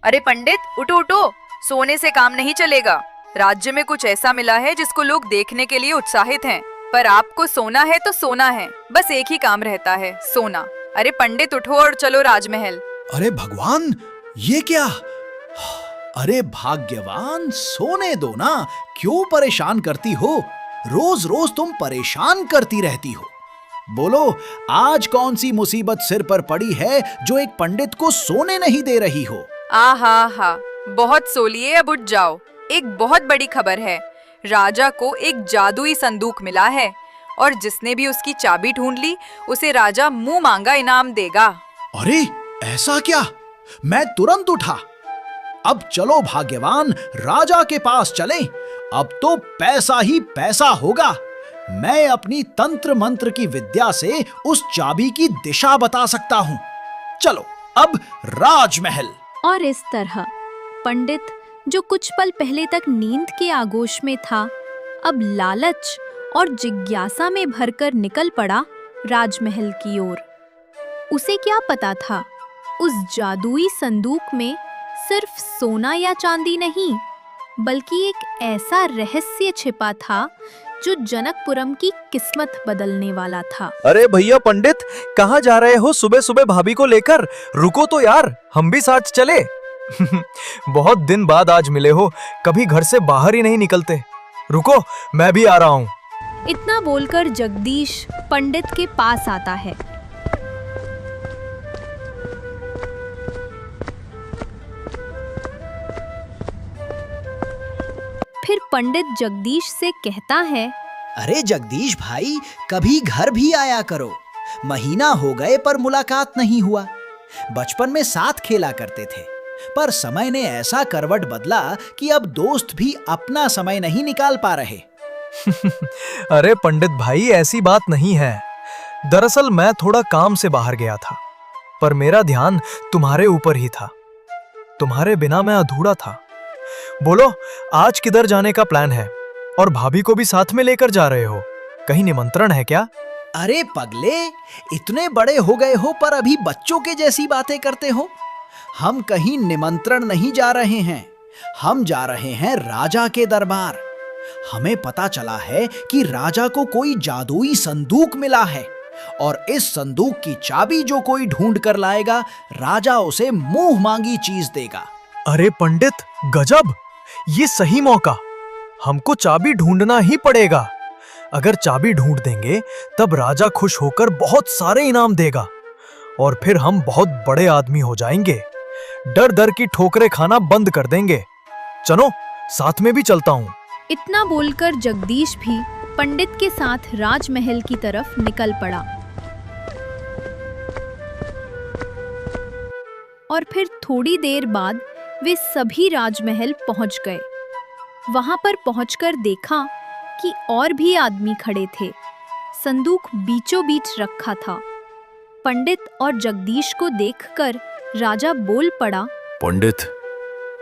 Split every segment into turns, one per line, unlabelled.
अरे पंडित उठो उठो, सोने से काम नहीं चलेगा। राज्य में कुछ ऐसा मिला है जिसको लोग देखने के लिए उत्साहित हैं, पर आपको सोना है तो सोना है, बस एक ही काम रहता है, सोना। अरे पंडित उठो और चलो राजमहल।
अरे भगवान, ये क्या? अरे भाग्यवान, सोने दो ना, क्यों परेशान करती हो? रोज रोज तुम परेशान करती रहती हो। बोलो, आज कौन सी मुसीबत सिर पर पड़ी है जो एक पंडित को सोने नहीं दे रही हो?
हा, बहुत सो लिए, अब उठ जाओ। एक बहुत बड़ी खबर है। राजा को एक जादुई संदूक मिला है और जिसने भी उसकी चाबी ढूंढ ली उसे राजा मुंह मांगा इनाम देगा।
अरे ऐसा क्या? मैं तुरंत उठा। अब चलो भाग्यवान, राजा के पास चलें। अब तो पैसा ही पैसा होगा। मैं अपनी तंत्र मंत्र की विद्या से उस चाबी की दिशा बता सकता हूँ। चलो अब राजमहल।
और इस तरह पंडित, जो कुछ पल पहले तक नींद के आगोश में था, अब लालच और जिज्ञासा में भरकर निकल पड़ा राजमहल की ओर। उसे क्या पता था, उस जादुई संदूक में सिर्फ सोना या चांदी नहीं, बल्कि एक ऐसा रहस्य छिपा था जो जनकपुरम की किस्मत बदलने वाला था।
अरे भैया पंडित, कहाँ जा रहे हो सुबह सुबह भाभी को लेकर? रुको तो यार, हम भी साथ चले। बहुत दिन बाद आज मिले हो, कभी घर से बाहर ही नहीं निकलते। रुको, मैं भी आ रहा हूँ।
इतना बोलकर जगदीश पंडित के पास आता है। फिर पंडित जगदीश से कहता है,
अरे जगदीश भाई, कभी घर भी आया करो। महीना हो गए पर मुलाकात नहीं हुआ। बचपन में साथ खेला करते थे, पर समय ने ऐसा करवट बदला कि अब दोस्त भी अपना समय नहीं निकाल पा रहे।
अरे पंडित भाई, ऐसी बात नहीं है। दरअसल मैं थोड़ा काम से बाहर गया था, पर मेरा ध्यान तुम्हारे ऊपर ही था। तुम्हारे बिना मैं अधूरा था। बोलो, आज किधर जाने का प्लान है? और भाभी को भी साथ में लेकर जा रहे हो? कहीं निमंत्रण है क्या?
अरे पगले, इतने बड़े हो गए हो पर अभी बच्चों के जैसी बातें करते हो। हम कहीं निमंत्रण नहीं जा रहे हैं, हम जा रहे हैं राजा के दरबार। हमें पता चला है कि राजा को कोई जादुई संदूक मिला है और इस संदूक की चाबी जो कोई ढूंढ कर लाएगा, राजा उसे मुंह मांगी चीज देगा।
अरे पंडित, गजब! ये सही मौका। हमको चाबी ढूंढना ही पड़ेगा। अगर चाबी ढूंढ देंगे तब राजा खुश होकर बहुत सारे इनाम देगा और फिर हम बहुत बड़े आदमी हो जाएंगे। डर डर की ठोकरें खाना बंद कर देंगे। चलो, साथ में भी चलता हूँ।
इतना बोलकर जगदीश भी पंडित के साथ राजमहल की तरफ निकल पड़ा। और फिर थोड़ी देर बाद वे सभी राजमहल पहुंच गए। वहां पर पहुंचकर देखा कि और भी आदमी खड़े थे। संदूक बीचों बीच रखा था। पंडित और जगदीश को देखकर राजा बोल पड़ा,
पंडित,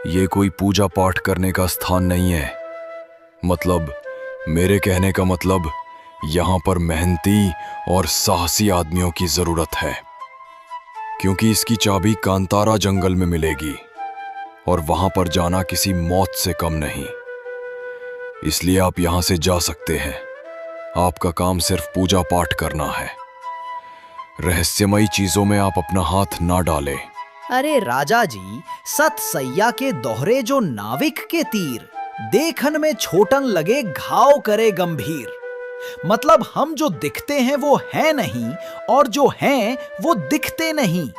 ये कोई पूजा पाठ करने का स्थान नहीं है। मतलब, मेरे कहने का मतलब, यहाँ पर मेहनती और साहसी आदमियों की जरूरत है, क्योंकि इसकी चाबी कांतारा जंगल में मिलेगी और वहां पर जाना किसी मौत से कम नहीं। इसलिए आप यहां से जा सकते हैं। आपका काम सिर्फ पूजा पाठ करना है। रहस्यमयी चीजों में आप अपना हाथ ना डालें।
अरे राजा जी, सत सैया के दोहरे जो नाविक के तीर, देखन में छोटन लगे घाव करे गंभीर। मतलब हम जो दिखते हैं वो है नहीं और जो हैं वो दिखते नहीं।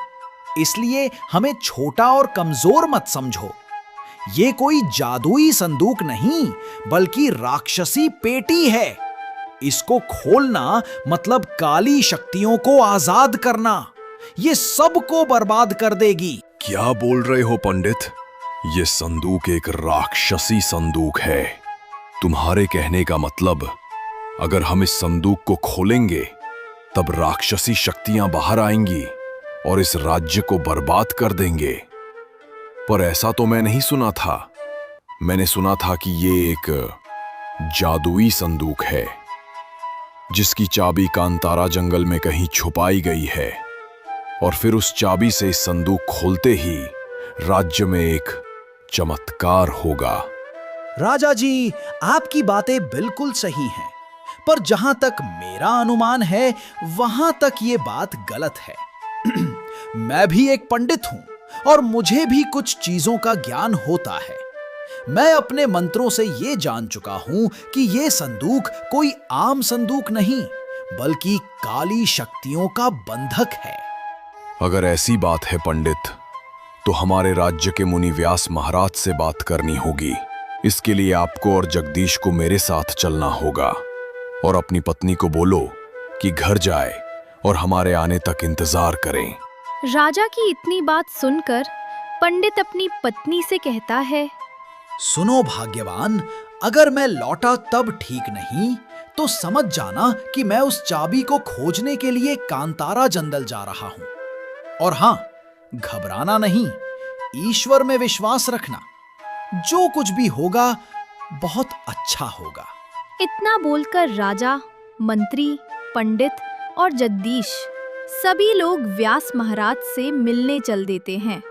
इसलिए हमें छोटा और कमजोर मत समझो। ये कोई जादुई संदूक नहीं, बल्कि राक्षसी पेटी है। इसको खोलना मतलब काली शक्तियों को आजाद करना। ये सबको बर्बाद कर देगी।
क्या बोल रहे हो पंडित? ये संदूक एक राक्षसी संदूक है। तुम्हारे कहने का मतलब, अगर हम इस संदूक को खोलेंगे तब राक्षसी शक्तियां बाहर आएंगी और इस राज्य को बर्बाद कर देंगे। पर ऐसा तो मैं नहीं सुना था। मैंने सुना था कि ये एक जादुई संदूक है जिसकी चाबी कांतारा जंगल में कहीं छुपाई गई है और फिर उस चाबी से इस संदूक खोलते ही राज्य में एक चमत्कार होगा।
राजा जी, आपकी बातें बिल्कुल सही हैं, पर जहां तक मेरा अनुमान है वहां तक ये बात गलत है। मैं भी एक पंडित हूं और मुझे भी कुछ चीजों का ज्ञान होता है। मैं अपने मंत्रों से ये जान चुका हूं कि ये संदूक कोई आम संदूक नहीं, बल्कि काली शक्तियों का बंधक है।
अगर ऐसी बात है पंडित, तो हमारे राज्य के मुनि व्यास महाराज से बात करनी होगी। इसके लिए आपको और जगदीश को मेरे साथ चलना होगा और अपनी पत्नी को बोलो कि घर जाए और हमारे आने तक इंतजार करें।
राजा की इतनी बात सुनकर पंडित अपनी पत्नी से कहता है,
सुनो भाग्यवान, अगर मैं लौटा तब ठीक नहीं तो समझ जाना कि मैं उस चाबी को खोजने के लिए कांतारा जंगल जा रहा हूं। और हां, घबराना नहीं, ईश्वर में विश्वास रखना। जो कुछ भी होगा बहुत अच्छा होगा।
इतना बोलकर राजा, मंत्री, पंडित और जगदीश सभी लोग व्यास महाराज से मिलने चल देते हैं।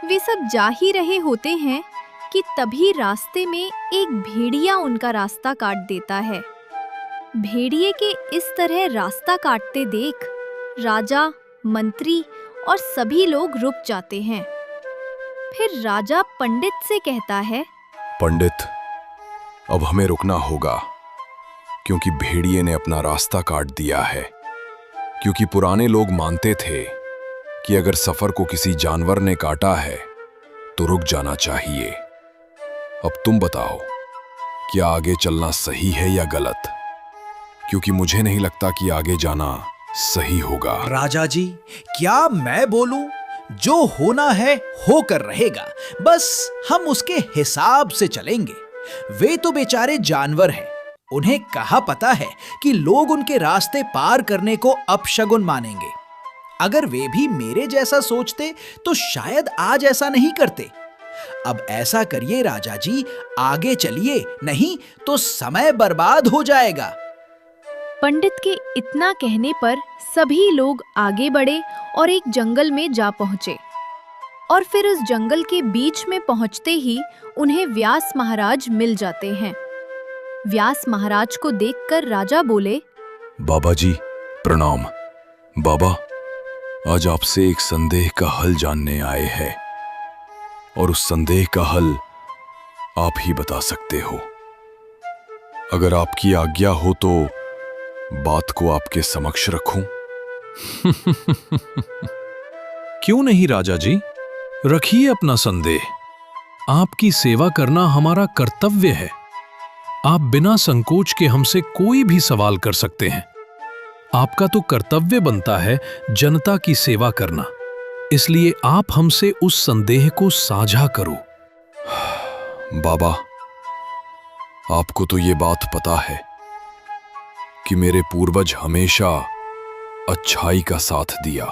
वे सब जा ही रहे होते हैं कि तभी रास्ते में एक भेड़िया उनका रास्ता काट देता है। भेड़िए के इस तरह रास्ता काटते देख राजा, मंत्री और सभी लोग रुक जाते हैं। फिर राजा पंडित से कहता है,
पंडित, अब हमें रुकना होगा क्योंकि भेड़िए ने अपना रास्ता काट दिया है। क्योंकि पुराने लोग मानते थे कि अगर सफर को किसी जानवर ने काटा है तो रुक जाना चाहिए। अब तुम बताओ, क्या आगे चलना सही है या गलत? क्योंकि मुझे नहीं लगता कि आगे जाना सही होगा।
राजा जी, क्या मैं बोलूं? जो होना है होकर रहेगा, बस हम उसके हिसाब से चलेंगे। वे तो बेचारे जानवर हैं, उन्हें कहाँ पता है कि लोग उनके रास्ते पार करने को अपशगुन मानेंगे। अगर वे भी मेरे जैसा सोचते तो शायद आज ऐसा नहीं करते। अब ऐसा करिए राजा जी, आगे चलिए, नहीं तो समय बर्बाद हो जाएगा।
पंडित के इतना कहने पर सभी लोग आगे बढ़े और एक जंगल में जा पहुंचे। और फिर उस जंगल के बीच में पहुंचते ही उन्हें व्यास महाराज मिल जाते हैं। व्यास महाराज को देखकर राजा बोले,
बाबा जी प्रणाम। बाबा, आज आपसे एक संदेह का हल जानने आए हैं और उस संदेह का हल आप ही बता सकते हो। अगर आपकी आज्ञा हो तो बात को आपके समक्ष रखूं।
क्यों नहीं राजा जी, रखिए अपना संदेह। आपकी सेवा करना हमारा कर्तव्य है। आप बिना संकोच के हमसे कोई भी सवाल कर सकते हैं। आपका तो कर्तव्य बनता है जनता की सेवा करना, इसलिए आप हमसे उस संदेह को साझा करो।
बाबा, आपको तो ये बात पता है कि मेरे पूर्वज हमेशा अच्छाई का साथ दिया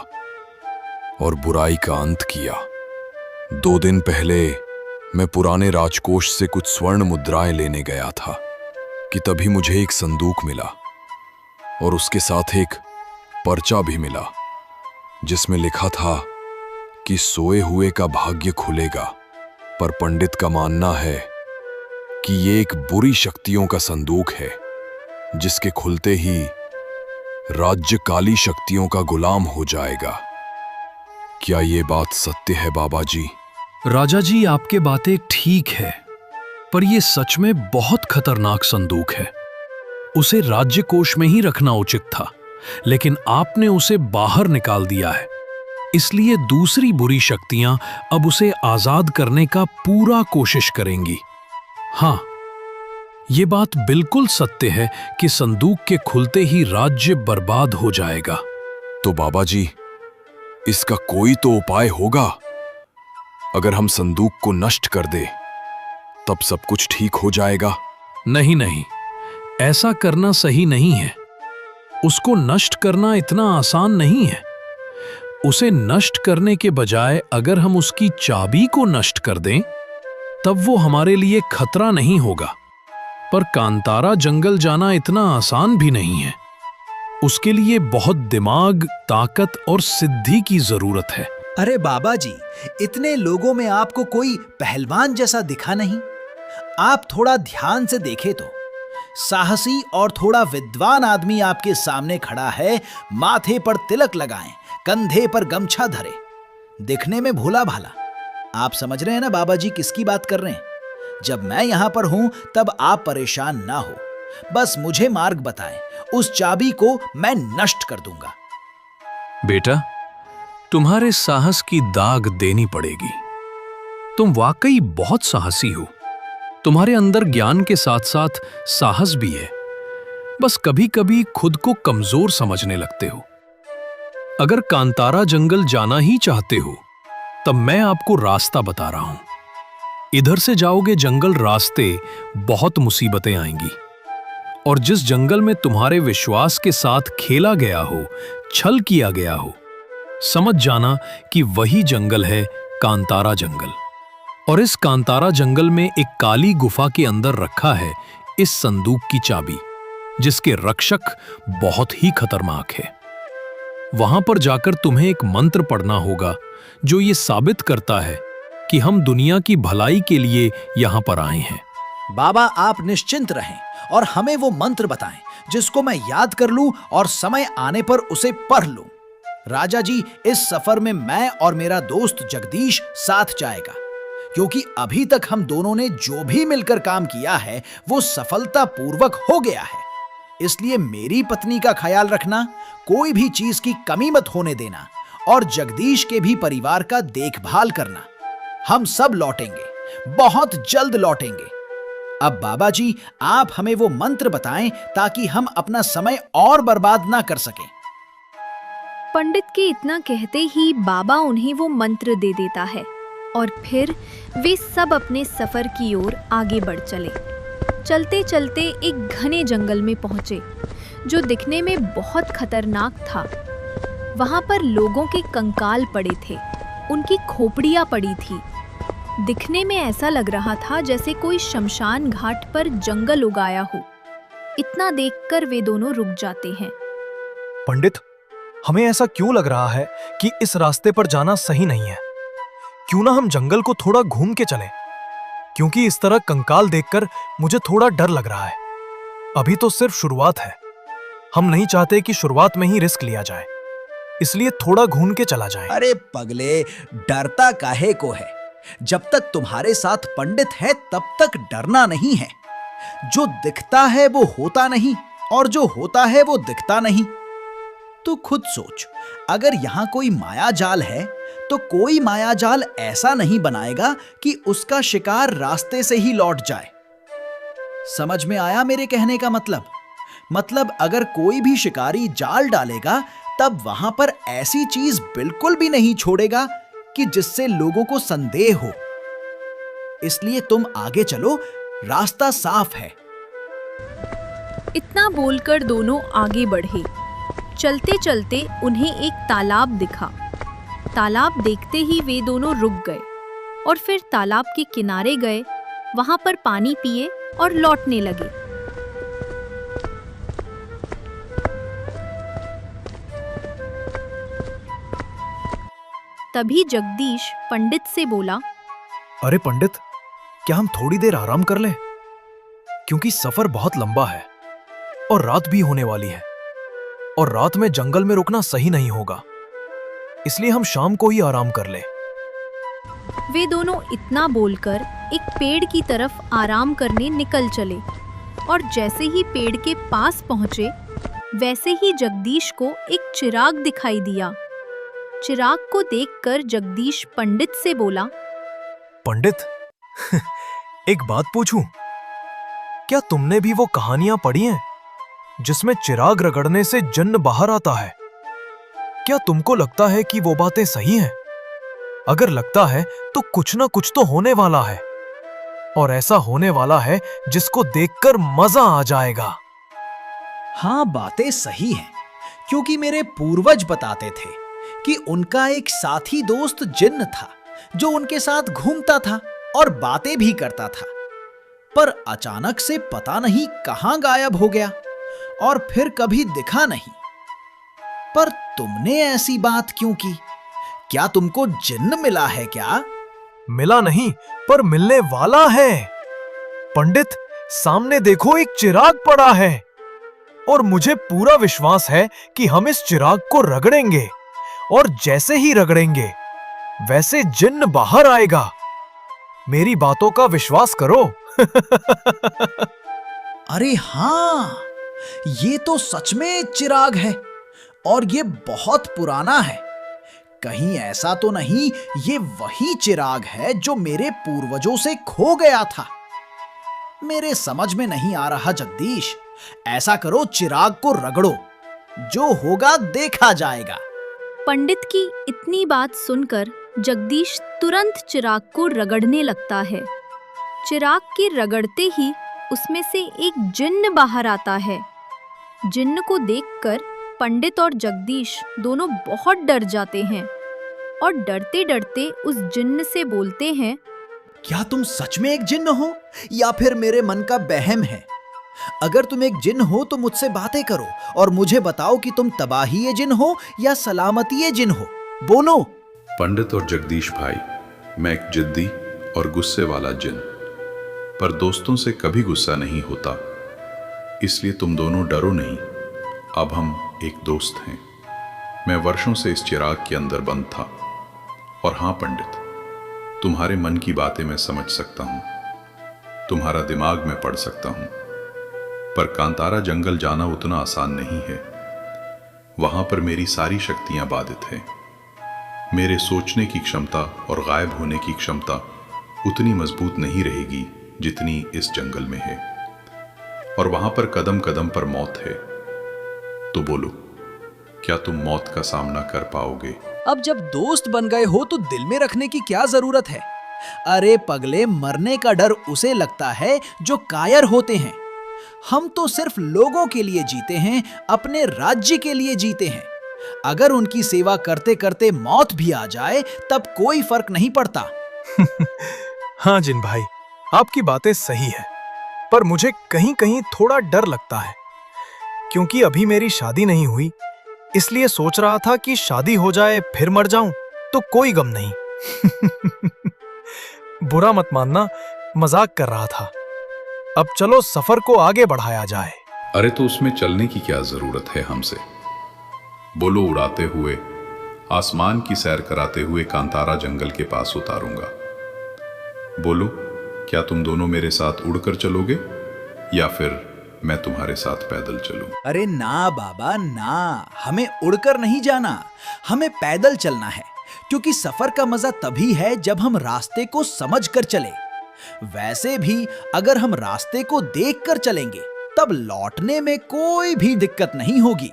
और बुराई का अंत किया। 2 दिन पहले मैं पुराने राजकोष से कुछ स्वर्ण मुद्राएं लेने गया था कि तभी मुझे एक संदूक मिला और उसके साथ एक पर्चा भी मिला जिसमें लिखा था कि सोए हुए का भाग्य खुलेगा। पर पंडित का मानना है कि ये एक बुरी शक्तियों का संदूक है जिसके खुलते ही राज्य काली शक्तियों का गुलाम हो जाएगा। क्या ये बात सत्य है बाबा जी?
राजा जी, आपके बातें ठीक है, पर यह सच में बहुत खतरनाक संदूक है। उसे राज्य कोष में ही रखना उचित था, लेकिन आपने उसे बाहर निकाल दिया है। इसलिए दूसरी बुरी शक्तियां अब उसे आजाद करने का पूरा कोशिश करेंगी। हाँ, ये बात बिल्कुल सत्य है कि संदूक के खुलते ही राज्य बर्बाद हो जाएगा।
तो बाबा जी, इसका कोई तो उपाय होगा। अगर हम संदूक को नष्ट कर दे तब सब कुछ ठीक हो जाएगा।
नहीं नहीं, ऐसा करना सही नहीं है। उसको नष्ट करना इतना आसान नहीं है। उसे नष्ट करने के बजाय अगर हम उसकी चाबी को नष्ट कर दें तब वो हमारे लिए खतरा नहीं होगा। पर कांतारा जंगल जाना इतना आसान भी नहीं है। उसके लिए बहुत दिमाग, ताकत और सिद्धि की जरूरत है।
अरे बाबा जी, इतने लोगों में आपको कोई पहलवान जैसा दिखा नहीं। आप थोड़ा ध्यान से देखें तो साहसी और थोड़ा विद्वान आदमी आपके सामने खड़ा है। माथे पर तिलक लगाएं, कंधे पर गमछा धरे, दिखने में भोला भाला। आप समझ रहे हैं ना बाबा जी किसकी बात कर रहे हैं? जब मैं यहां पर हूं तब आप परेशान ना हो, बस मुझे मार्ग बताएं, उस चाबी को मैं नष्ट कर दूंगा।
बेटा, तुम्हारे साहस की दाग देनी पड़ेगी। तुम वाकई बहुत साहसी हो। तुम्हारे अंदर ज्ञान के साथ साथ साहस भी है, बस कभी कभी खुद को कमजोर समझने लगते हो। अगर कांतारा जंगल जाना ही चाहते हो तब मैं आपको रास्ता बता रहा हूं। इधर से जाओगे जंगल रास्ते बहुत मुसीबतें आएंगी, और जिस जंगल में तुम्हारे विश्वास के साथ खेला गया हो, छल किया गया हो, समझ जाना कि वही जंगल है कांतारा जंगल। और इस कांतारा जंगल में एक काली गुफा के अंदर रखा है इस संदूक की चाबी, जिसके रक्षक बहुत ही खतरनाक है। वहां पर जाकर तुम्हें एक मंत्र पढ़ना होगा जो ये साबित करता है कि हम दुनिया की भलाई के लिए यहां पर आए हैं।
बाबा आप निश्चिंत रहें और हमें वो मंत्र बताएं जिसको मैं याद कर लूं और समय आने पर उसे पढ़ लूं। राजा जी, इस सफर में मैं और मेरा दोस्त जगदीश साथ जाएगा, क्योंकि अभी तक हम दोनों ने जो भी मिलकर काम किया है वो सफलतापूर्वक हो गया है। इसलिए मेरी पत्नी का ख्याल रखना, कोई भी चीज की कमी मत होने देना, और जगदीश के भी परिवार का देखभाल करना। हम सब लौटेंगे, बहुत जल्द लौटेंगे। अब बाबा जी आप हमें वो मंत्र बताएं ताकि हम अपना समय और बर्बाद ना कर सकें।
पंडित के इतना कहते ही बाबा उन्हें वो मंत्र दे देता है और फिर वे सब अपने सफर की ओर आगे बढ़ चले। चलते चलते एक घने जंगल में पहुंचे जो दिखने में बहुत खतरनाक था। वहां पर लोगों के कंकाल पड़े थे, उनकी खोपड़ियां पड़ी थी। दिखने में ऐसा लग रहा था जैसे कोई शमशान घाट पर जंगल उगाया हो। इतना देखकर वे दोनों रुक जाते हैं।
पंडित, हमें ऐसा क्यों लग रहा है कि इस रास्ते पर जाना सही नहीं है? क्यों ना हम जंगल को थोड़ा घूम के चलें? क्योंकि इस तरह कंकाल देखकर मुझे थोड़ा डर लग रहा है। अभी तो सिर्फ शुरुआत है। हम नहीं चाहते कि शुरुआत में ही रिस्क लिया जाए, इसलिए थोड़ा घूम के चला जाए।
अरे पगले, डरता काहे को है? जब तक तुम्हारे साथ पंडित है तब तक डरना नहीं है। जो दिखता है वो होता नहीं, और जो होता है वो दिखता नहीं। तू खुद सोच, अगर यहां कोई माया जाल है तो कोई माया जाल ऐसा नहीं बनाएगा कि उसका शिकार रास्ते से ही लौट जाए। समझ में आया मेरे कहने का मतलब अगर कोई भी शिकारी जाल डालेगा तब वहां पर ऐसी चीज बिल्कुल भी नहीं छोड़ेगा कि जिससे लोगों को संदेह हो। इसलिए तुम आगे चलो, रास्ता साफ है।
इतना बोलकर दोनों आगे बढ़े। चलते चलते उन्हें एक तालाब दिखा। तालाब देखते ही वे दोनों रुक गए और फिर तालाब के किनारे गए, वहां पर पानी पिए और लौटने लगे। तभी जगदीश पंडित से बोला,
अरे पंडित, क्या हम थोड़ी देर आराम कर लें? क्योंकि सफर बहुत लंबा है और रात भी होने वाली है, और रात में जंगल में रुकना सही नहीं होगा। इसलिए हम शाम को ही आराम कर लें।
वे दोनों इतना बोलकर एक पेड़ की तरफ आराम करने निकल चले, और जैसे ही पेड़ के पास पहुंचे वैसे ही जगदीश को एक चिराग दिखाई दिया। चिराग को देखकर जगदीश पंडित से बोला,
पंडित, एक बात पूछूं? क्या तुमने भी वो कहानियां पढ़ी हैं जिसमें चिराग रगड़ने से जन्न बाहर आता है? क्या तुमको लगता है कि वो बातें सही हैं? अगर लगता है तो कुछ ना कुछ तो होने वाला है, और ऐसा होने वाला है जिसको देखकर मजा आ जाएगा।
हाँ, बातें सही हैं, क्योंकि मेरे पूर्वज बताते थे कि उनका एक साथी दोस्त जिन्न था जो उनके साथ घूमता था और बातें भी करता था, पर अचानक से पता नहीं कहां गायब हो गया और फिर कभी दिखा नहीं। पर तुमने ऐसी बात क्यों की? क्या तुमको जिन्न मिला है क्या?
मिला नहीं, पर मिलने वाला है। पंडित, सामने देखो, एक चिराग पड़ा है और मुझे पूरा विश्वास है कि हम इस चिराग को रगड़ेंगे और जैसे ही रगड़ेंगे वैसे जिन्न बाहर आएगा। मेरी बातों का विश्वास करो।
अरे हाँ, ये तो सच में एक चिराग है और ये बहुत पुराना है। कहीं ऐसा तो नहीं ये वही चिराग है जो मेरे पूर्वजों से खो गया था? मेरे समझ में नहीं आ रहा जगदीश। ऐसा करो, चिराग को रगड़ो, जो होगा देखा जाएगा।
पंडित की इतनी बात सुनकर जगदीश तुरंत चिराग को रगड़ने लगता है। चिराग के रगड़ते ही उसमें से एक जिन्न बाहर आता है। जिन्न को देखकर पंडित और जगदीश दोनों बहुत डर जाते हैं और डरते डरते उस जिन्न से बोलते हैं,
क्या तुम सच में एक जिन्न हो या फिर मेरे मन का वहम है? अगर तुम एक जिन्न हो तो मुझसे बातें करो और मुझे बताओ कि तुम तबाही जिन्न हो या सलामती जिन्न हो। बोलो।
पंडित और जगदीश भाई, मैं एक जिद्दी और गुस्से वाला जिन्न, पर दोस्तों से कभी गुस्सा नहीं होता, इसलिए तुम दोनों डरो नहीं। अब हम एक दोस्त हैं। मैं वर्षों से इस चिराग के अंदर बंद था और हाँ पंडित, तुम्हारे मन की बातें मैं समझ सकता हूँ, तुम्हारा दिमाग में पढ़ सकता हूँ, पर कांतारा जंगल जाना उतना आसान नहीं है। वहां पर मेरी सारी शक्तियां बाधित हैं। मेरे सोचने की क्षमता और गायब होने की क्षमता उतनी मजबूत नहीं रहेगी जितनी इस जंगल में है, और वहां पर कदम कदम पर मौत है। तो बोलो, क्या तुम मौत का सामना कर पाओगे?
अब जब दोस्त बन गए हो तो दिल में रखने की क्या जरूरत है? अरे पगले, मरने का डर उसे लगता है जो कायर होते हैं। हम तो सिर्फ लोगों के लिए जीते हैं, अपने राज्य के लिए जीते हैं। अगर उनकी सेवा करते करते मौत भी आ जाए तब कोई फर्क नहीं पड़ता।
हाँ जिन भाई, आपकी बातें सही है, पर मुझे कहीं कहीं थोड़ा डर लगता है, क्योंकि अभी मेरी शादी नहीं हुई, इसलिए सोच रहा था कि शादी हो जाए फिर मर जाऊं तो कोई गम नहीं। बुरा मत मानना, मजाक कर रहा था। अब चलो सफर को आगे बढ़ाया जाए।
अरे तो उसमें चलने की क्या जरूरत है हमसे? बोलो, उड़ाते हुए, आसमान की सैर कराते हुए कांतारा जंगल के पास उतारूंगा। बोलो, क्या तुम दोनों मेरे साथ उड़कर चलोगे या फिर मैं तुम्हारे साथ पैदल चलूं?
अरे ना बाबा ना, हमें उड़कर नहीं जाना, हमें पैदल चलना है, क्योंकि सफर का मजा तभी है जब हम रास्ते को समझकर चले। वैसे भी अगर हम रास्ते को देखकर चलेंगे तब लौटने में कोई भी दिक्कत नहीं होगी,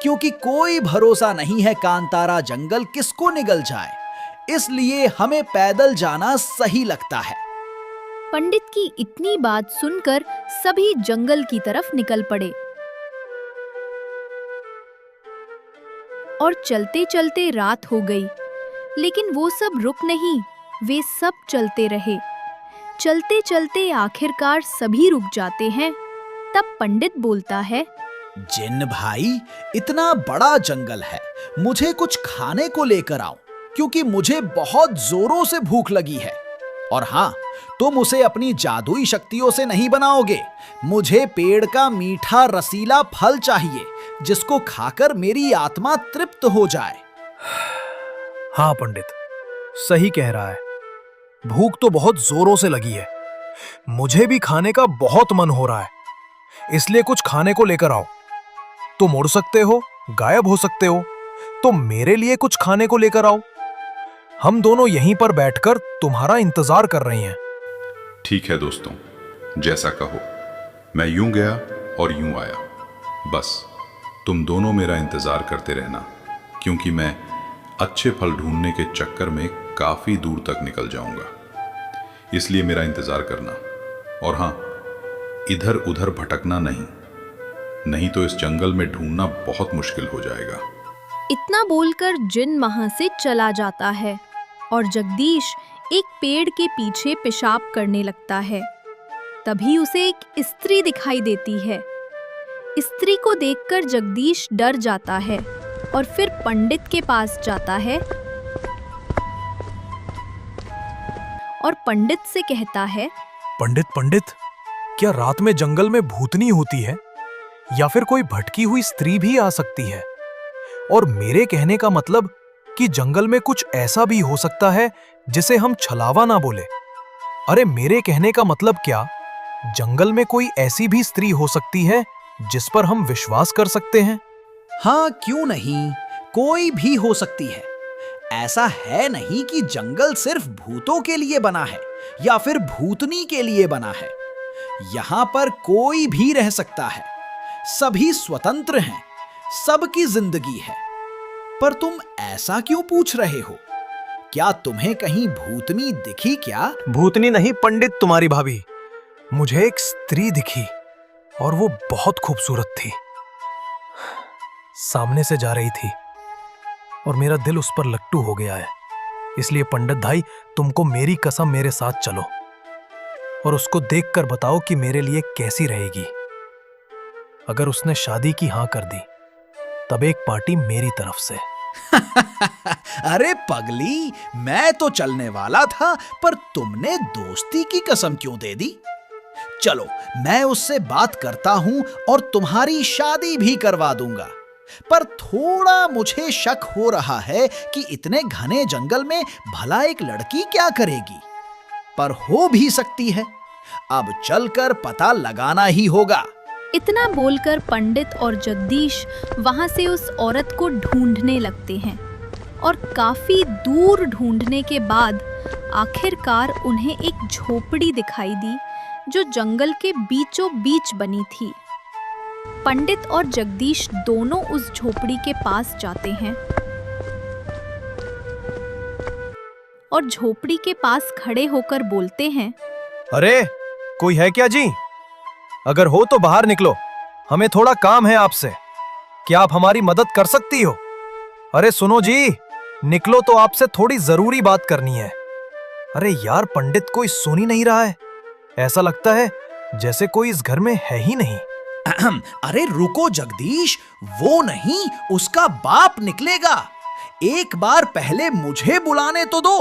क्योंकि कोई भरोसा नहीं है कांतारा जंगल किसको निगल जाए। इसलिए हमें पैदल जाना सही लगता है।
पंडित की इतनी बात सुनकर सभी जंगल की तरफ निकल पड़े और चलते चलते रात हो गई, लेकिन वो सब रुक नहीं, वे सब चलते रहे। चलते चलते आखिरकार सभी रुक जाते हैं। तब पंडित बोलता है,
जिन्न भाई, इतना बड़ा जंगल है, मुझे कुछ खाने को लेकर आओ, क्योंकि मुझे बहुत जोरों से भूख लगी है। और हाँ, तुम उसे अपनी जादुई शक्तियों से नहीं बनाओगे। मुझे पेड़ का मीठा रसीला फल चाहिए, जिसको खाकर मेरी आत्मा तृप्त हो जाए।
हाँ पंडित, सही कह रहा है। भूख तो बहुत जोरों से लगी है। मुझे भी खाने का बहुत मन हो रहा है, इसलिए कुछ खाने को लेकर आओ। तुम उड़ सकते हो, गायब हो सकते हो, तो मेरे लिए कुछ खाने को लेकर आओ। हम दोनों यहीं पर बैठकर तुम्हारा इंतजार कर रहे हैं।
ठीक है दोस्तों, जैसा कहो। मैं यूं गया और यूं आया। बस तुम दोनों मेरा इंतजार करते रहना, क्योंकि मैं अच्छे फल ढूंढने के चक्कर में काफी दूर तक निकल जाऊंगा। इसलिए मेरा इंतजार करना। और हां, इधर उधर भटकना नहीं तो इस जंगल में ढूंढना बहुत मुश्किल हो जाएगा।
इतना बोलकर जिन वहां से चला जाता है और जगदीश एक पेड़ के पीछे पेशाब करने लगता है। तभी उसे एक स्त्री दिखाई देती है। स्त्री को देखकर जगदीश डर जाता है और फिर पंडित के पास जाता है और पंडित से कहता है,
पंडित पंडित, क्या रात में जंगल में भूतनी होती है या फिर कोई भटकी हुई स्त्री भी आ सकती है? और मेरे कहने का मतलब कि जंगल में कुछ ऐसा भी हो सकता है जिसे हम छलावा ना बोले। अरे मेरे कहने का मतलब क्या, जंगल में कोई ऐसी भी स्त्री हो सकती है जिस पर हम विश्वास कर सकते हैं?
हाँ, क्यों नहीं, कोई भी हो सकती है। ऐसा है नहीं कि जंगल सिर्फ भूतों के लिए बना है या फिर भूतनी के लिए बना है। यहां पर कोई भी रह सकता है, सभी स्वतंत्र हैं, सबकी जिंदगी है। पर तुम ऐसा क्यों पूछ रहे हो? क्या तुम्हें कहीं भूतनी दिखी क्या?
भूतनी नहीं पंडित, तुम्हारी भाभी। मुझे एक स्त्री दिखी और वो बहुत खूबसूरत थी। सामने से जा रही थी और मेरा दिल उस पर लट्टू हो गया है। इसलिए पंडित भाई, तुमको मेरी कसम मेरे साथ चलो और उसको देखकर बताओ कि मेरे लिए कैसी रहेगी। अगर उसने शादी की हां कर दी तब एक पार्टी मेरी तरफ से।
अरे पगली, मैं तो चलने वाला था, पर तुमने दोस्ती की कसम क्यों दे दी? चलो, मैं उससे बात करता हूं और तुम्हारी शादी भी करवा दूंगा। पर थोड़ा मुझे शक हो रहा है कि इतने घने जंगल में भला एक लड़की क्या करेगी? पर हो भी सकती है। अब चलकर पता लगाना ही होगा।
इतना बोलकर पंडित और जगदीश वहां से उस औरत को ढूंढने लगते हैं और काफी दूर ढूंढने के बाद आखिरकार उन्हें एक झोपड़ी दिखाई दी जो जंगल के बीचों बीच बनी थी। पंडित और जगदीश दोनों उस झोपड़ी के पास जाते हैं और झोपड़ी के पास खड़े होकर बोलते हैं,
अरे कोई है क्या जी? अगर हो तो बाहर निकलो, हमें थोड़ा काम है आपसे। क्या आप हमारी मदद कर सकती हो? अरे सुनो जी, निकलो तो आपसे थोड़ी जरूरी बात करनी है। अरे यार, पंडित कोई सुन ही नहीं रहा है। ऐसा लगता है जैसे कोई इस घर में है ही नहीं।
अरे रुको जगदीश, वो नहीं, उसका बाप निकलेगा। एक बार पहले मुझे बुलाने तो दो।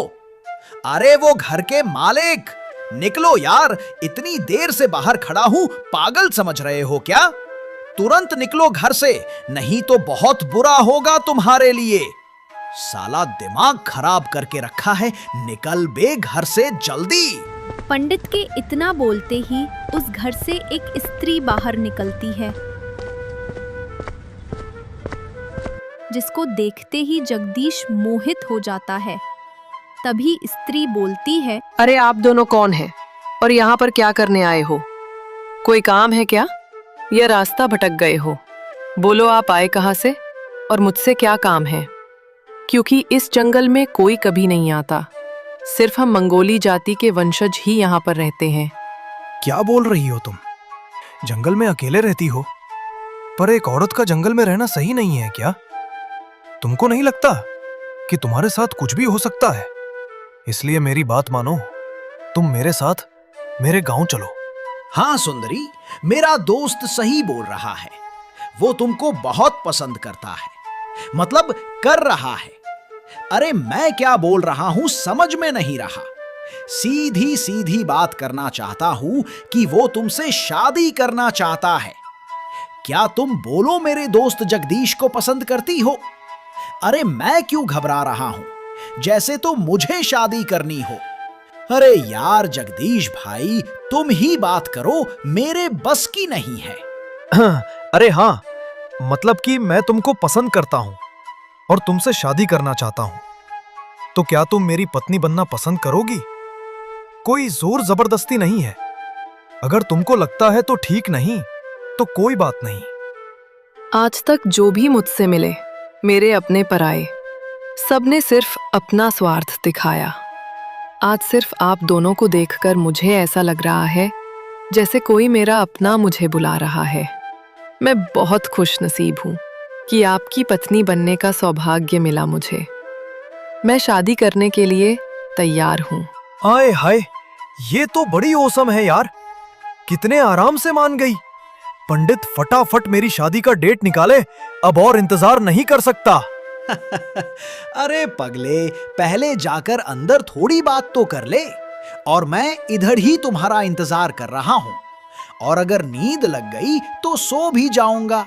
अरे वो घर के मालिक, निकलो यार, इतनी देर से बाहर खड़ा हूं, पागल समझ रहे हो क्या? तुरंत निकलो घर से, नहीं तो बहुत बुरा होगा तुम्हारे लिए। साला दिमाग खराब करके रखा है, निकल बे घर से जल्दी।
पंडित के इतना बोलते ही उस घर से एक स्त्री बाहर निकलती है, जिसको देखते ही जगदीश मोहित हो जाता है। तभी स्त्री बोलती है,
अरे आप दोनों कौन हैं और यहाँ पर क्या करने आए हो? कोई काम है क्या या रास्ता भटक गए हो? बोलो आप आए कहाँ से और मुझसे क्या काम है? क्योंकि इस जंगल में कोई कभी नहीं आता, सिर्फ हम मंगोली जाति के वंशज ही यहाँ पर रहते हैं।
क्या बोल रही हो तुम? जंगल में अकेले रहती हो? पर एक औरत का जंगल में रहना सही नहीं है क्या? तुमको नहीं लगता कि तुम्हारे साथ कुछ भी हो सकता है? इसलिए मेरी बात मानो, तुम मेरे साथ मेरे गांव चलो।
हाँ सुंदरी, मेरा दोस्त सही बोल रहा है। वो तुमको बहुत पसंद करता है, मतलब कर रहा है। अरे मैं क्या बोल रहा हूं समझ में नहीं रहा। सीधी सीधी बात करना चाहता हूं कि वो तुमसे शादी करना चाहता है। क्या तुम बोलो मेरे दोस्त जगदीश को पसंद करती हो? अरे मैं क्यों घबरा रहा हूं, जैसे तो मुझे शादी करनी हो। अरे यार जगदीश भाई, तुम ही बात करो, मेरे बस की नहीं है।
अरे हाँ, मतलब कि मैं तुमको पसंद करता हूं और तुमसे शादी करना चाहता हूं। तो क्या तुम मेरी पत्नी बनना पसंद करोगी? कोई जोर जबरदस्ती नहीं है। अगर तुमको लगता है तो ठीक, नहीं तो कोई बात नहीं।
आज तक जो भी मुझसे मिले मेरे अपने पर आए, सबने सिर्फ अपना स्वार्थ दिखाया। आज सिर्फ आप दोनों को देखकर मुझे ऐसा लग रहा है जैसे कोई मेरा अपना मुझे बुला रहा है। मैं बहुत खुश नसीब हूँ कि आपकी पत्नी बनने का सौभाग्य मिला मुझे। मैं शादी करने के लिए तैयार हूँ।
आए हाय, ये तो बड़ी औसम है यार। कितने आराम से मान गई। पंडित फटाफट मेरी शादी का डेट निकाले, अब और इंतजार नहीं कर सकता।
अरे पगले, पहले जाकर अंदर थोड़ी बात तो कर ले, और मैं इधर ही तुम्हारा इंतजार कर रहा हूं। और अगर नींद लग गई तो सो भी जाऊंगा।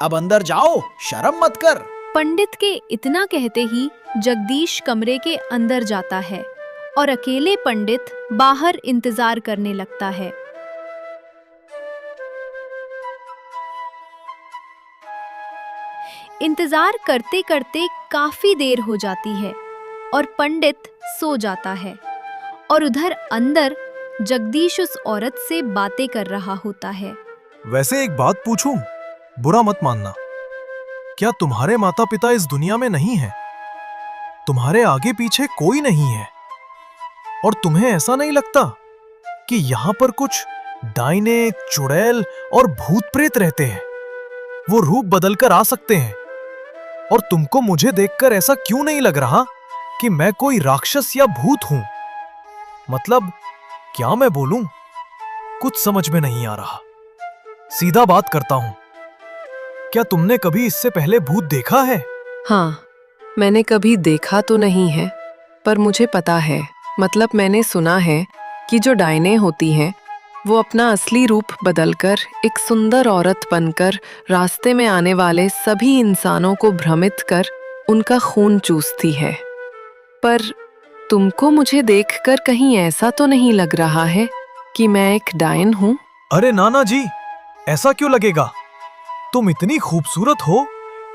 अब अंदर जाओ, शर्म मत कर।
पंडित के इतना कहते ही जगदीश कमरे के अंदर जाता है और अकेले पंडित बाहर इंतजार करने लगता है। इंतजार करते करते काफी देर हो जाती है और पंडित सो जाता है, और उधर अंदर जगदीश उस औरत से बातें कर रहा होता है।
वैसे एक बात पूछूं, बुरा मत मानना, क्या तुम्हारे माता पिता इस दुनिया में नहीं है? तुम्हारे आगे पीछे कोई नहीं है? और तुम्हें ऐसा नहीं लगता कि यहां पर कुछ डायने, चुड़ैल और भूत प्रेत रहते हैं? वो रूप बदलकर आ सकते हैं। और तुमको मुझे देखकर ऐसा क्यों नहीं लग रहा कि मैं कोई राक्षस या भूत हूं? मतलब क्या मैं बोलूं, कुछ समझ में नहीं आ रहा। सीधा बात करता हूं, क्या तुमने कभी इससे पहले भूत देखा है?
हाँ, मैंने कभी देखा तो नहीं है, पर मुझे पता है, मतलब मैंने सुना है कि जो डायने होती हैं वो अपना असली रूप बदलकर एक सुंदर औरत बनकर रास्ते में आने वाले सभी इंसानों को भ्रमित कर उनका खून चूसती है। पर तुमको मुझे देखकर कहीं ऐसा तो नहीं लग रहा है कि मैं एक डायन हूं?
अरे नाना जी, ऐसा क्यों लगेगा? तुम इतनी खूबसूरत हो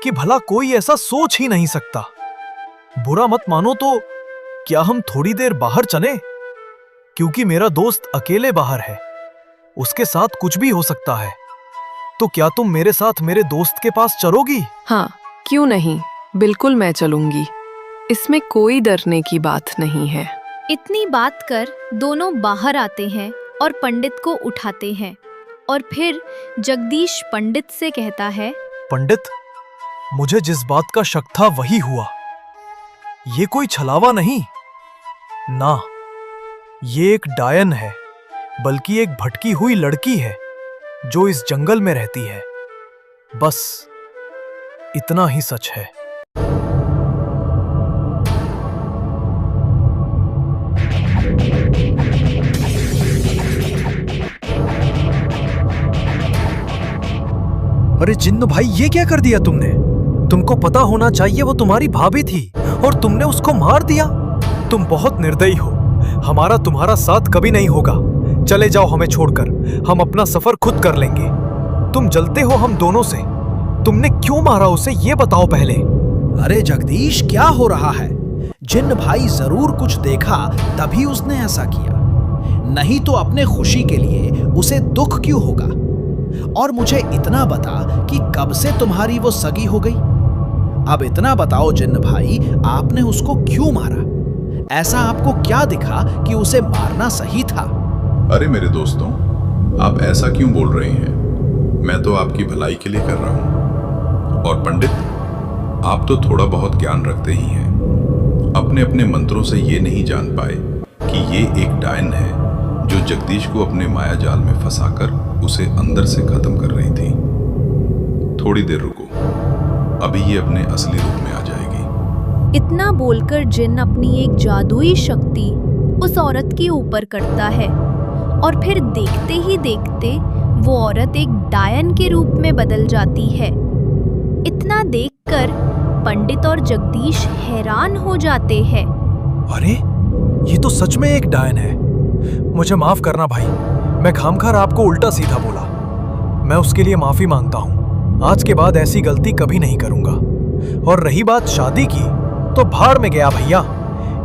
कि भला कोई ऐसा सोच ही नहीं सकता। बुरा मत मानो तो क्या हम थोड़ी देर बाहर चलें? क्योंकि मेरा दोस्त अकेले बाहर है, उसके साथ कुछ भी हो सकता है। तो क्या तुम मेरे साथ मेरे दोस्त के पास चलोगी?
हाँ, क्यों नहीं, बिल्कुल मैं चलूंगी। इसमें कोई डरने की बात नहीं है।
इतनी बात कर दोनों बाहर आते हैं और पंडित को उठाते हैं, और फिर जगदीश पंडित से कहता है,
पंडित, मुझे जिस बात का शक था वही हुआ। ये कोई छलावा नहीं ना, ये एक डायन है, बल्कि एक भटकी हुई लड़की है जो इस जंगल में रहती है। बस इतना ही सच है। अरे जिन्न भाई, ये क्या कर दिया तुमने? तुमको पता होना चाहिए वो तुम्हारी भाभी थी और तुमने उसको मार दिया। तुम बहुत निर्दयी हो। हमारा तुम्हारा साथ कभी नहीं होगा। चले जाओ हमें छोड़कर, हम अपना सफर खुद कर लेंगे। तुम जलते हो हम दोनों से। तुमने क्यों मारा उसे, ये बताओ पहले।
अरे जगदीश, क्या हो रहा है? जिन्न भाई जरूर कुछ देखा तभी उसने ऐसा किया, नहीं तो अपने खुशी के लिए उसे दुख क्यों होगा? और मुझे इतना बता कि कब से तुम्हारी वो सगी हो गई? अब इतना बताओ जिन्न भाई, आपने उसको क्यों मारा? ऐसा आपको क्या दिखा कि उसे मारना सही था?
अरे मेरे दोस्तों, आप ऐसा क्यों बोल रहे हैं? मैं तो आपकी भलाई के लिए कर रहा हूं। और पंडित, आप तो थोड़ा बहुत ज्ञान रखते ही हैं। अपने अपने मंत्रों से ये नहीं जान पाए कि ये एक डायन है जो जगदीश को अपने माया जाल में फंसाकर उसे अंदर से खत्म कर रही थी। थोड़ी देर रुको, अभी ये अपने असली रूप में आ जाएगी।
इतना बोलकर जिन्न अपनी एक जादुई शक्ति उस औरत के ऊपर करता है, और फिर देखते ही देखते वो औरत एक डायन के रूप में बदल जाती है। इतना देखकर पंडित और जगदीश हैरान हो जाते हैं।
अरे ये तो सच में एक डायन है। मुझे माफ करना भाई, मैं खामखार आपको उल्टा सीधा बोला। मैं उसके लिए माफी मांगता हूँ। आज के बाद ऐसी गलती कभी नहीं करूंगा। और रही बात शादी की, तो भाड़ में गया भैया।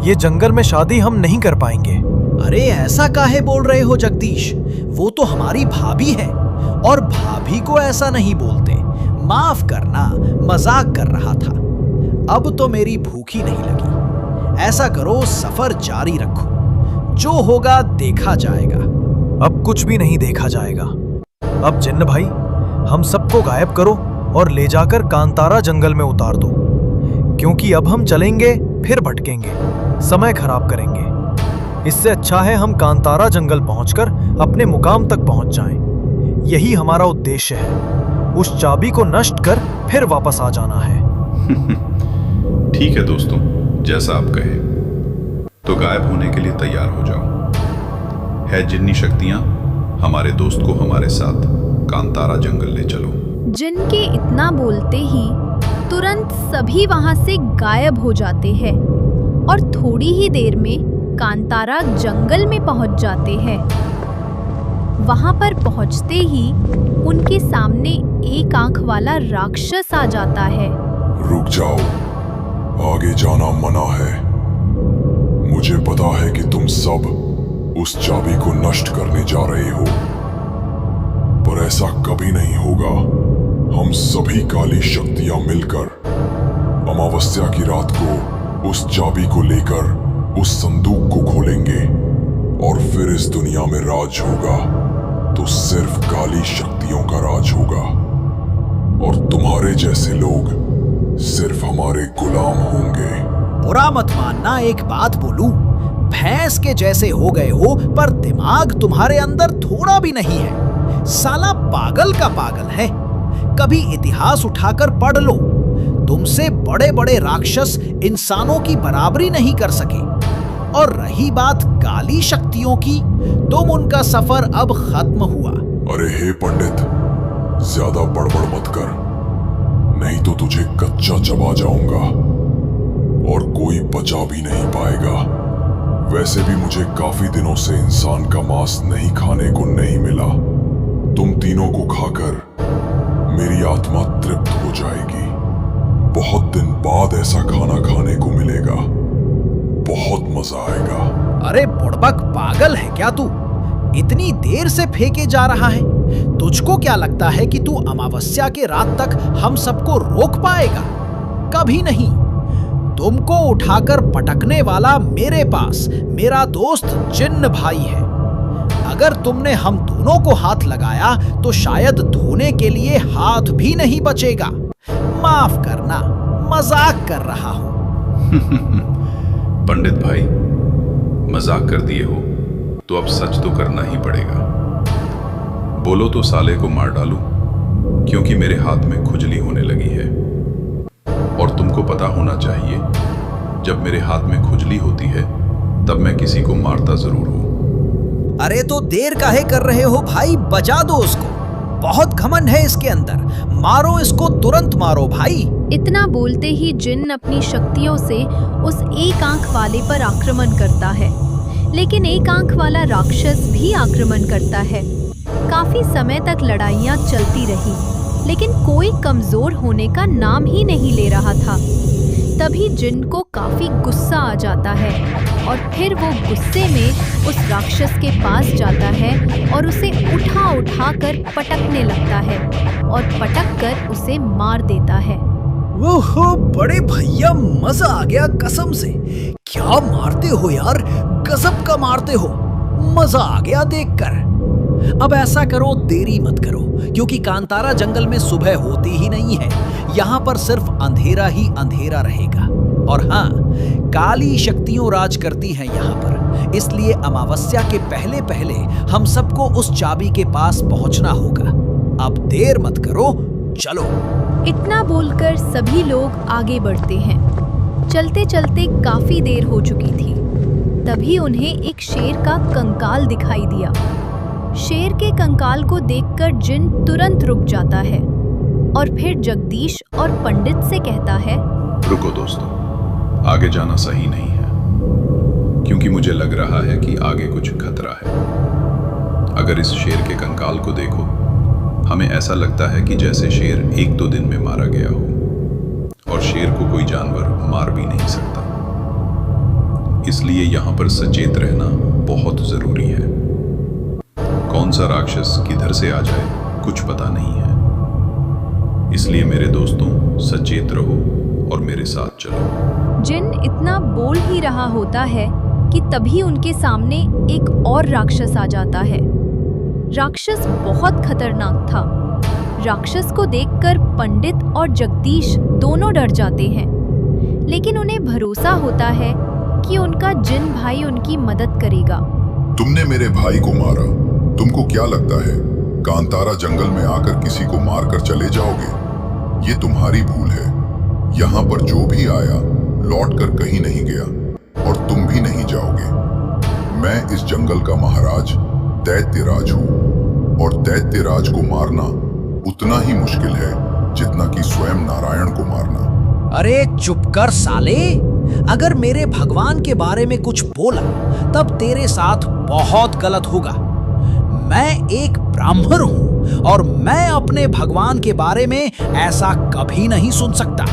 ये जंगल में शादी हम नहीं कर पाएंगे।
अरे ऐसा काहे बोल रहे हो जगदीश? वो तो हमारी भाभी है, और भाभी को ऐसा नहीं बोलते। माफ करना, मजाक कर रहा था। अब तो मेरी भूखी नहीं लगी। ऐसा करो, सफर जारी रखो, जो होगा देखा जाएगा।
अब कुछ भी नहीं देखा जाएगा। अब जिन्न भाई, हम सबको गायब करो और ले जाकर कांतारा जंगल में उतार दो, क्योंकि अब हम चलेंगे फिर भटकेंगे, समय खराब करेंगे। इससे अच्छा है हम कांतारा जंगल पहुंचकर अपने मुकाम तक पहुंच जाएं। यही हमारा उद्देश्य है। उस चाबी को नष्ट कर फिर वापस आ जाना है।
ठीक है दोस्तों, जैसा आप कहें। तो गायब होने के लिए तैयार हो जाओ। है जिन्नी शक्तियां, हमारे दोस्त को हमारे साथ कांतारा जंगल ले चलो।
जिन के इतना बोलते ही तुरंत सभी वहां से गायब हो जाते हैं और थोड़ी ही देर में कांतारा जंगल में पहुंच जाते हैं। वहां पर पहुंचते ही उनके सामने एक आंख वाला राक्षस आ जाता है।
रुक जाओ, आगे जाना मना है। मुझे पता है कि तुम सब उस चाबी को नष्ट करने जा रहे हो, पर ऐसा कभी नहीं होगा। हम सभी काली शक्तियां मिलकर अमावस्या की रात को उस चाबी को लेकर उस संदूक को खोलेंगे और फिर इस दुनिया में राज होगा तो सिर्फ काली शक्तियों का राज होगा और तुम्हारे जैसे लोग सिर्फ हमारे गुलाम होंगे।
बुरा मत मानना, एक बात बोलूं, भैंस के जैसे हो गए हो पर दिमाग तुम्हारे अंदर थोड़ा भी नहीं है। साला पागल का पागल है। कभी इतिहास उठाकर पढ़ लो, तुमसे बड़े बड़े राक्षस इंसानों की बराबरी नहीं कर सके। और रही बात काली शक्तियों की, तुम उनका सफर अब खत्म हुआ।
अरे हे पंडित, ज्यादा बड़बड़ मत कर, नहीं तो तुझे कच्चा चबा जाऊंगा और कोई बचा भी नहीं पाएगा। वैसे भी मुझे काफी दिनों से इंसान का मांस नहीं खाने को नहीं मिला। तुम तीनों को खाकर मेरी आत्मा तृप्त हो जाएगी। बहुत दिन बाद ऐसा खाना खाने को मिलेगा, बहुत मजा आएगा।
अरे बुड़बक, पागल है क्या तू? इतनी देर से फेंके जा रहा है। तुझको क्या लगता है कि तू अमावस्या के रात तक हम सबको रोक पाएगा? कभी नहीं। तुमको उठाकर पटकने वाला मेरे पास मेरा दोस्त जिन्न भाई है। अगर तुमने हम दोनों को हाथ लगाया तो शायद धोने के लिए हाथ भी नहीं बचेगा। माफ करना, मजाक कर रहा हूं।
पंडित भाई, मजाक कर दिए हो तो अब सच तो करना ही पड़ेगा। बोलो तो साले को मार डालूं, क्योंकि मेरे हाथ में खुजली होने लगी है। और तुमको पता होना चाहिए, जब मेरे हाथ में खुजली होती है तब मैं किसी को मारता जरूर हूं।
अरे तो देर काहे कर रहे हो भाई? बचा दो उसको, बहुत घमंड है इसके अंदर। मारो इसको, तुरंत मारो भाई।
इतना बोलते ही जिन्न अपनी शक्तियों से उस एक आंख वाले पर आक्रमण करता है, लेकिन एक आंख वाला राक्षस भी आक्रमण करता है। काफी समय तक लड़ाइयां चलती रही, लेकिन कोई कमजोर होने का नाम ही नहीं ले रहा था। तभी जिन्न को काफी गुस्सा आ जाता है और फिर वो गुस्से में उस राक्षस के पास जाता है और उसे उठा उठा कर पटकने लगता है और पटक कर उसे मार देता है।
ओहो बड़े भैया, मजा आ गया कसम से। क्या मारते हो यार, गजब का मारते हो। मजा आ गया देखकर। अब ऐसा करो, देरी मत करो, क्योंकि कांतारा जंगल में सुबह होती ही नहीं है। यहाँ पर सिर्फ अंधेरा ही अंधेरा रहेगा। और हाँ, काली शक्तियां राज करती हैं यहाँ पर, इसलिए अमावस्या के पहले पहले हम सबको उस चाबी के पास पहुंचना होगा। अब देर मत करो, चलो।
इतना बोलकर सभी लोग आगे बढ़ते हैं। चलते चलते काफी देर हो चुकी थी। तभी उन्हें एक शेर का कंकाल दिखाई दिया। शेर के कंकाल को देखकर जिन्न तुरंत रुक जाता है और फिर जगदीश और पंडित से कहता है,
रुको दोस्तों, आगे जाना सही नहीं है, क्योंकि मुझे लग रहा है कि आगे कुछ खतरा है। अगर इस शेर के कंकाल को देखो, हमें ऐसा लगता है कि जैसे शेर 1-2 दिन में मारा गया हो, और शेर को कोई जानवर मार भी नहीं सकता। इसलिए यहाँ पर सचेत रहना बहुत जरूरी है। कौन सा राक्षस किधर से आ जाए कुछ पता नहीं है। इसलिए मेरे दोस्तों, सचेत रहो और मेरे साथ चलो।
जिन्न इतना बोल ही रहा होता है कि तभी उनके सामने एक और राक्षस आ जाता है। राक्षस बहुत खतरनाक था। राक्षस को देखकर पंडित और जगदीश दोनों डर जाते हैं, लेकिन उन्हें भरोसा होता है कि उनका जिन्न भाई उनकी मदद करेगा।
तुमने मेरे भाई को मारा, तुमको क्या लगता है कांतारा जंगल में आकर किसी को मारकर चले जाओगे। ये तुम्हारी भूल है। यहाँ पर जो भी आया लौटकर कहीं नहीं गया और तुम भी नहीं जाओगे। मैं इस जंगल का महाराज दैत्यराज हूँ और दैत्यराज को मारना उतना ही मुश्किल है जितना कि स्वयं नारायण को मारना।
अरे चुप कर साले, अगर मेरे भगवान के बारे में कुछ बोला तब तेरे साथ बहुत गलत होगा। मैं एक ब्राह्मण हूं और मैं अपने भगवान के बारे में ऐसा कभी नहीं सुन सकता।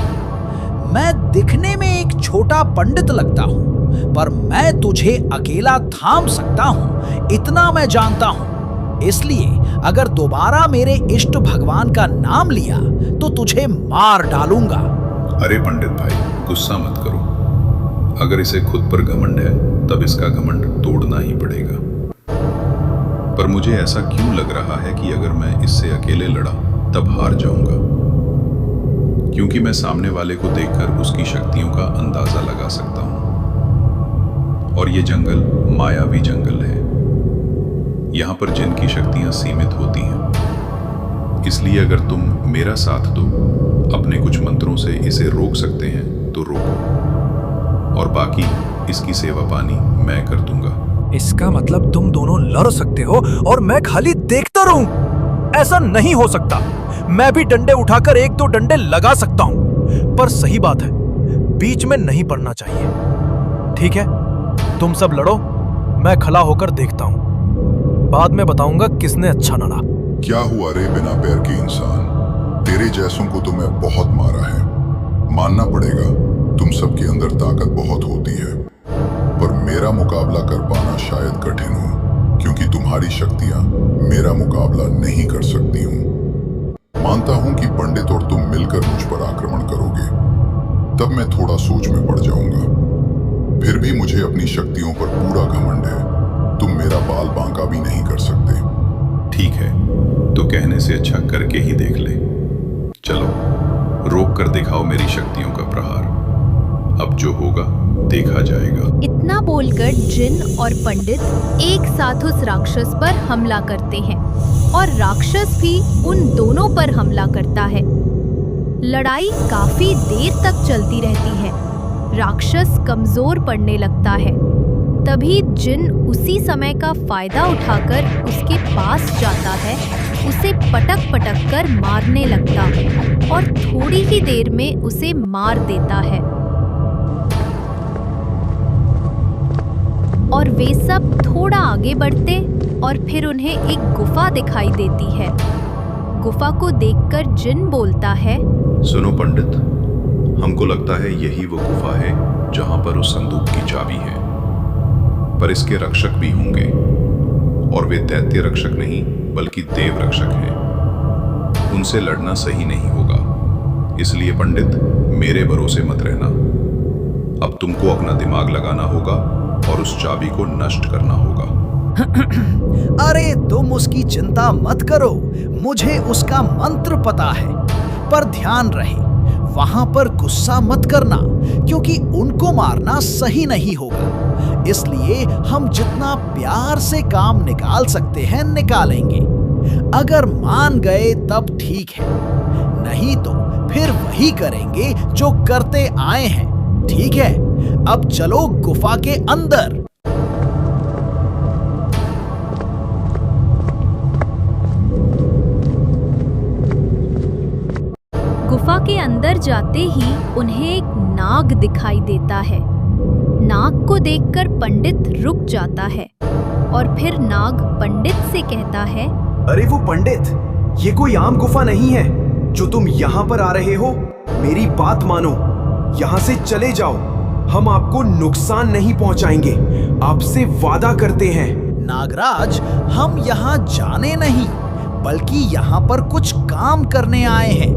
मैं दिखने में एक छोटा पंडित लगता हूं, पर मैं तुझे अकेला थाम सकता हूं, इतना मैं जानता हूं। इसलिए अगर दोबारा मेरे इष्ट भगवान का नाम लिया तो तुझे मार डालूंगा।
अरे पंडित भाई, गुस्सा मत करो। अगर इसे खुद पर घमंड है तब इसका घमंड तोड़ना ही पड़ेगा। पर मुझे ऐसा क्यों लग रहा है कि अगर मैं इससे अकेले लड़ा तब हार जाऊंगा, क्योंकि मैं सामने वाले को देखकर उसकी शक्तियों का अंदाजा लगा सकता हूं। और ये जंगल मायावी जंगल है। यहां पर जिन की शक्तियां सीमित होती हैं। इसलिए अगर तुम मेरा साथ दो, अपने कुछ मंत्रों से इसे रोक सकते हैं तो रोको, और बाकी इसकी सेवा पानी मैं कर दूंगा।
इसका मतलब तुम दोनों लड़ सकते हो और मैं खाली देखता रहूं? ऐसा नहीं हो सकता। मैं भी डंडे उठाकर एक दो डंडे लगा सकता हूं, पर सही बात है, बीच में नहीं पड़ना चाहिए। ठीक है, तुम सब लड़ो, मैं खड़ा होकर देखता हूं। बाद में बताऊंगा किसने अच्छा लड़ा।
क्या हुआ रे बिना पैर के इंसान, तेरे जैसों को तो मैं बहुत मारा है। मानना पड़ेगा तुम सबके अंदर ताकत बहुत होती है, पर मेरा मुकाबला कर पाना शायद कठिन हो, क्योंकि तुम्हारी शक्तियां मेरा मुकाबला नहीं कर सकती हूं। मानता हूं कि पंडित और तुम मिलकर मुझ पर आक्रमण करोगे, तब मैं थोड़ा सोच में पड़ जाऊंगा। फिर भी मुझे अपनी शक्तियों पर पूरा घमंड है। तुम मेरा बाल बांका भी नहीं कर सकते।
ठीक है, तो कहने से अच्छा करके ही देख ले। चलो, रोक कर दिखाओ मेरी शक्तियों का प्रहार। अब जो होगा देखा जाएगा।
इतना बोलकर जिन और पंडित एक साथ उस राक्षस पर हमला करते हैं और राक्षस भी उन दोनों पर हमला करता है। लड़ाई काफी देर तक चलती रहती है। राक्षस कमजोर पड़ने लगता है। तभी जिन उसी समय का फायदा उठाकर उसके पास जाता है, उसे पटक पटक कर मारने लगता और थोड़ी ही देर में उसे मार देता है। और वे सब थोड़ा आगे बढ़ते और फिर उन्हें एक गुफा दिखाई देती है। गुफा को देखकर जिन बोलता है,
सुनो पंडित, हमको लगता है यही वो गुफा है जहां पर उस संदूक की चाबी है। पर इसके रक्षक भी होंगे, और वे दैत्य रक्षक नहीं बल्कि देव रक्षक हैं। उनसे लड़ना सही नहीं होगा। इसलिए पंडित, मेरे भरोसे मत रहना। अब तुमको अपना दिमाग लगाना होगा और उस चाबी को नष्ट करना होगा।
अरे तुम उसकी चिंता मत करो, मुझे उसका मंत्र पता है। पर ध्यान रहे, वहां पर गुस्सा मत करना, क्योंकि उनको मारना सही नहीं होगा। इसलिए हम जितना प्यार से काम निकाल सकते हैं निकालेंगे। अगर मान गए तब ठीक है, नहीं तो फिर वही करेंगे जो करते आए हैं। ठीक है, अब चलो गुफा के अंदर।
गुफा के अंदर जाते ही उन्हें एक नाग दिखाई देता है। नाग को देखकर पंडित रुक जाता है और फिर नाग पंडित से कहता है,
अरे वो पंडित, ये कोई आम गुफा नहीं है जो तुम यहाँ पर आ रहे हो। मेरी बात मानो, यहाँ से चले जाओ। हम आपको नुकसान नहीं पहुँचाएंगे, आपसे वादा करते हैं।
नागराज, हम यहाँ जाने नहीं बल्कि यहाँ पर कुछ काम करने आए हैं।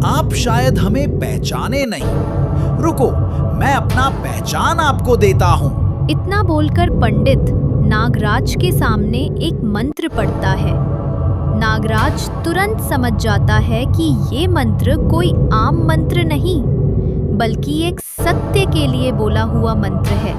आप शायद हमें पहचाने नहीं। रुको, मैं अपना पहचान आपको देता हूँ।
इतना बोलकर पंडित नागराज के सामने एक मंत्र पढ़ता है। नागराज तुरंत समझ जाता है कि ये मंत्र कोई आम मंत्र नहीं, बल्कि एक सत्य के लिए बोला हुआ मंत्र है।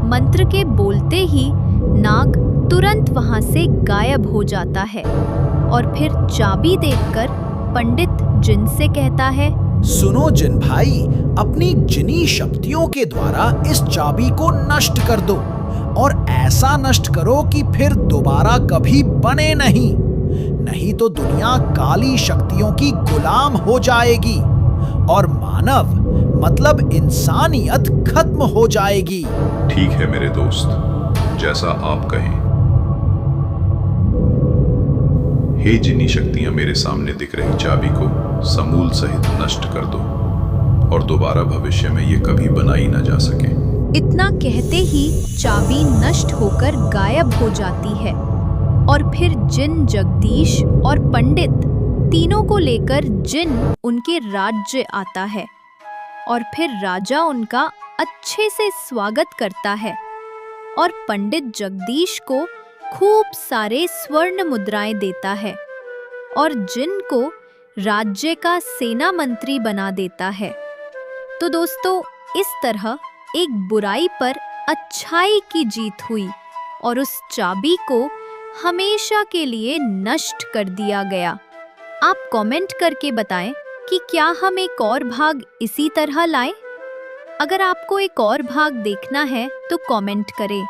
मंत्र के बोलते ही नाग तुरंत वहां से गायब हो जाता है और फिर चाबी देखकर पंडित जिन से कहता है,
सुनो जिन भाई, अपनी जिनी शक्तियों के द्वारा इस चाबी को नष्ट कर दो और ऐसा नष्ट करो कि फिर दोबारा कभी बने नहीं तो दुनिया काली शक्तियों की गुलाम हो जाएगी और मानव मतलब इंसानियत खत्म हो जाएगी।
ठीक है मेरे दोस्त, जैसा आप कहें। हे जिन्नी शक्तियां, मेरे सामने दिख रही चाबी को समूल सहित नष्ट कर दो और दोबारा भविष्य में ये कभी बनाई न जा सके।
इतना कहते ही चाबी नष्ट होकर गायब हो जाती है और फिर जिन, जगदीश और पंडित तीनों को लेकर जिन उनके राज्य आता है और फिर राजा उनका अच्छे से स्वागत करता है और पंडित जगदीश को खूब सारे स्वर्ण मुद्राएं देता है और जिन को राज्य का सेना मंत्री बना देता है। तो दोस्तों, इस तरह एक बुराई पर अच्छाई की जीत हुई और उस चाबी को हमेशा के लिए नष्ट कर दिया गया। आप कमेंट करके बताएं कि क्या हम एक और भाग इसी तरह लाएं? अगर आपको एक और भाग देखना है तो कमेंट करें।